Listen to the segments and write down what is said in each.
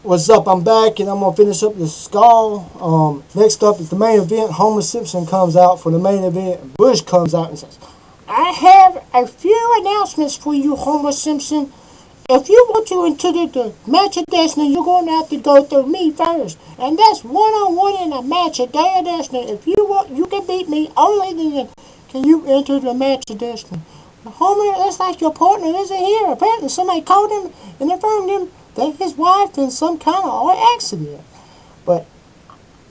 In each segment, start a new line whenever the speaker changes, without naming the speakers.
What's up? I'm back and I'm gonna finish up this skull. Next up is the main event. Homer Simpson comes out for the main event. And Bush comes out and says, "I have a few announcements for you, Homer Simpson. If you want to enter the match of destiny, you're going to have to go through me first. And that's one-on-one in a match of destiny. If you want, you can beat me. Only then can you enter the match of destiny." Homer, it's like your partner isn't here. Apparently somebody called him and informed him that his wife in some kind of accident. But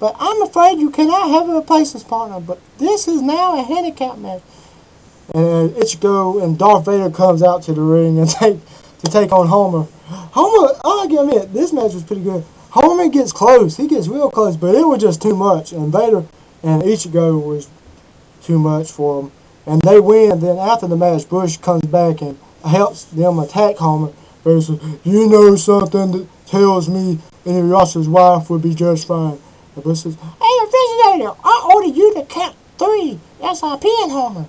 I'm afraid you cannot have a replacement partner. But this is now a handicap match. And Ichigo and Darth Vader comes out to the ring and take on Homer. Homer, I'll admit, this match was pretty good. Homer gets close. He gets real close, but it was just too much. And Vader and Ichigo was too much for him. And they win. Then after the match, Bush comes back and helps them attack Homer. Vader says, "You know something that tells me Inuyasha's wife would be just fine." And Bush says, "Hey, refrigerator, I order you to count 3. That's our pin, Homer."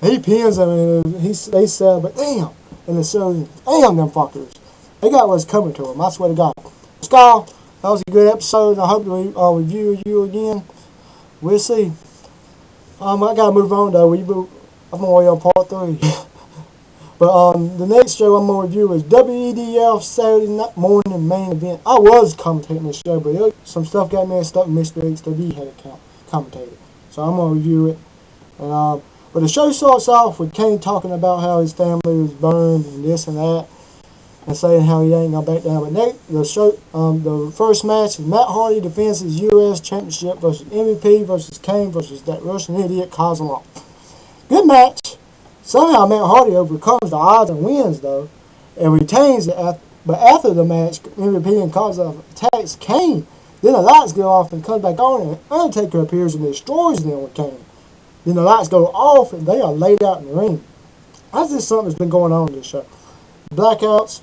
He pins him and they say, but damn. And it shows, damn them fuckers. They got what's coming to them, I swear to God. Skull, that was a good episode. I hope to review you again. We'll see. I gotta move on though. I'm already on part 3. But the next show I'm gonna review is WEDF Saturday morning main event. I was commentating this show, but some stuff got messed up and Mr. XW had it commentated. So I'm gonna review it. And but the show starts off with Kane talking about how his family was burned and this and that, and saying how he ain't gonna back down. But the first match is Matt Hardy defends his U.S. Championship versus MVP versus Kane versus that Russian idiot Kozlov. Good match. Somehow Matt Hardy overcomes the odds and wins though, and retains it. But after the match, MVP and Kozlov attacks Kane. Then the lights go off and comes back on, and Undertaker appears and destroys them with Kane. Then the lights go off and they are laid out in the ring. That's just something that's been going on in this show. Blackouts,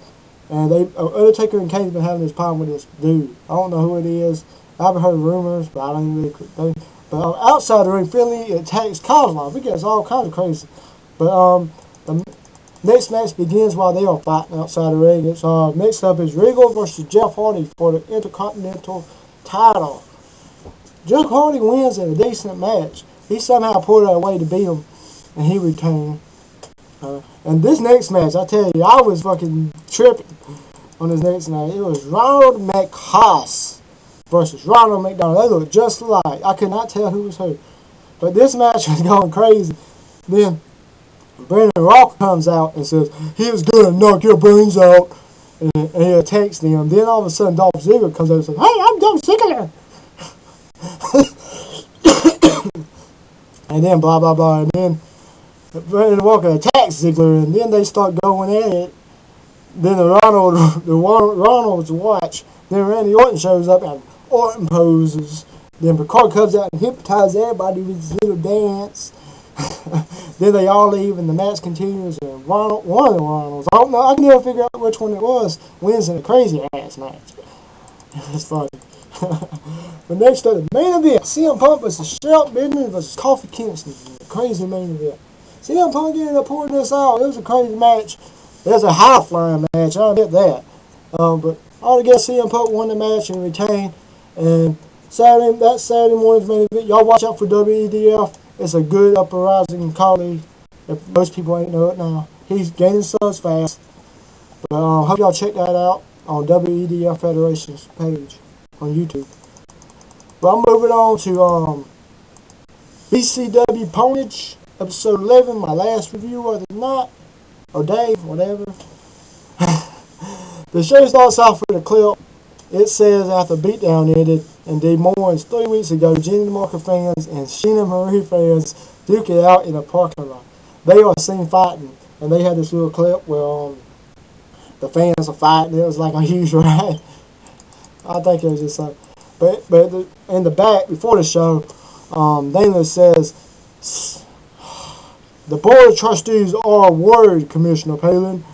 and Undertaker and Kane's been having this problem with this dude. I don't know who it is. I haven't heard rumors, but I don't really. But outside the ring, Finley attacks Kozlov. It gets all kinds of crazy. But the next match begins while they are fighting outside the ring. It's next up is Regal versus Jeff Hardy for the Intercontinental title. Jeff Hardy wins in a decent match. He somehow pulled out a way to beat him, and he retained. And this next match, I tell you, I was fucking tripping on this next match. It was Ronald McHaas versus Ronald McDonald. They look just alike. I could not tell who was who. But this match was going crazy. Then Brandon Rock comes out and says, "He was gonna knock your brains out," and he attacks them. Then all of a sudden, Dolph Ziggler comes out and says, "Hey, I'm Dolph Ziggler." And then blah blah blah, and then Brandon Walker attacks Ziggler, and then they start going at it. Then Ronald's watch. Then Randy Orton shows up and Orton poses. Then Picard comes out and hypnotizes everybody with his little dance. Then they all leave and the match continues. And one of the Ronalds, I don't know, I can never figure out which one it was, wins in a crazy ass match. It's funny. But next up, the main event, CM Punk versus Shelton Benjamin versus Kofi Kingston. Crazy main event. CM Punk ended up pouring this out. It was a crazy match. It was a high-flying match, I'll admit that. But altogether, CM Punk won the match and retained. And that Saturday morning's main event, y'all watch out for WEDF. It's a good uprising colleague. If most people ain't know it now. He's gaining subs fast. But hope y'all check that out on WEDF Federation's page on YouTube. But I'm moving on to BCW Ponage, episode 11, my last review of the night, or day, whatever. The show starts off with a clip. It says after Beatdown ended in Des Moines 3 weeks ago, Jenny DeMarco fans and Sheena Marie fans duke it out in a parking lot. They are seen fighting, and they had this little clip where the fans are fighting. It was like a huge riot. I think it was just something. But in the back, before the show, Dana says, "The board of trustees are worried, Commissioner Palin.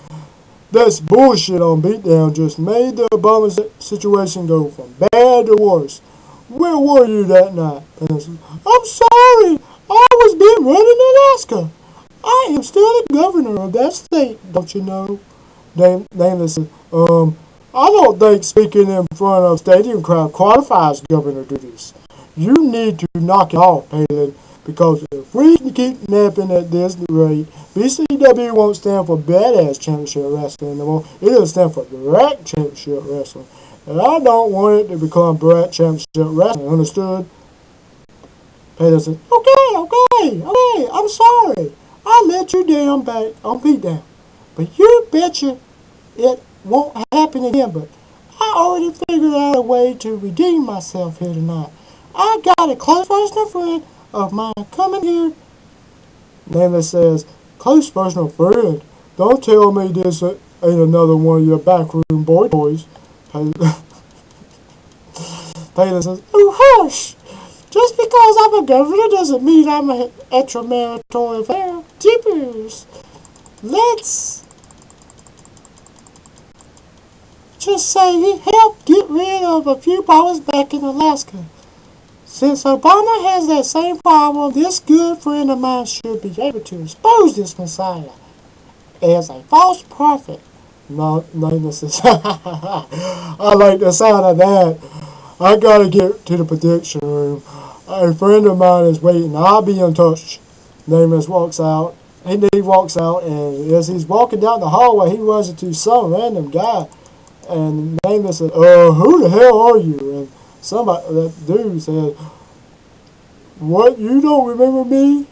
That's bullshit on Beatdown just made the Obama situation go from bad to worse. Where were you that night?" And I said, "I'm sorry, I was being run in Alaska. I am still the governor of that state, don't you know?" Dana said, I don't think speaking in front of a stadium crowd qualifies governor duties. You need to knock it off, Palin, because if we can keep napping at this rate, BCW won't stand for Badass Championship Wrestling anymore. It'll stand for Direct Championship Wrestling. And I don't want it to become Direct Championship Wrestling, understood? Palin said, okay, I'm sorry. I let you down back on beatdown. But you betcha it won't happen again, but I already figured out a way to redeem myself here tonight. I got a close personal friend of mine coming here. Nameless says, close personal friend? Don't tell me this ain't another one of your backroom boy toys. Taylor says, oh hush! Just because I'm a governor doesn't mean I'm an extramarital affair. Jeepers! Let's just say he helped get rid of a few problems back in Alaska. Since Obama has that same problem, this good friend of mine should be able to expose this Messiah as a false prophet. No, this is I like the sound of that. I gotta get to the prediction room. A friend of mine is waiting. I'll be in touch. Nameless walks out. He walks out, and as he's walking down the hallway, he runs into some random guy. And Nameless said, who the hell are you? And that dude said, what, you don't remember me?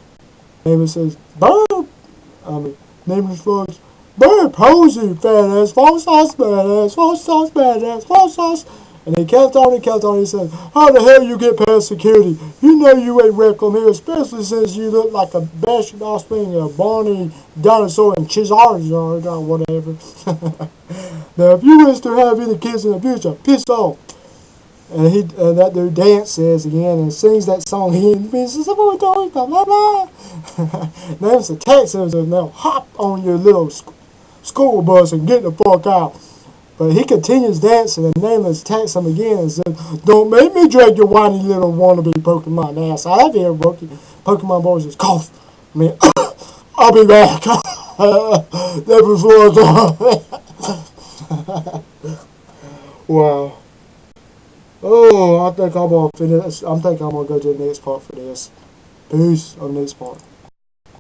Nameless says, Nameless slugs, Bird Posey, fat ass, false sauce, badass, false sauce, badass, false sauce. And he kept on, he said, how the hell you get past security? You know you ain't welcome here, especially since you look like a bastard offspring of a Barney dinosaur and Charizard or whatever. Now, if you wish to have any kids in the future, piss off. And that dude dances again and sings that song again. Blah, blah, blah. Nameless attacks him and says, now hop on your little school bus and get the fuck out. But he continues dancing, and Nameless attacks him again and says, don't make me drag your whiny little wannabe Pokemon ass out of here, Pokemon boy says, cough. I'll be back. That was wow. Oh, I think I'm gonna finish. I'm gonna go to the next part for this. Peace on the next part.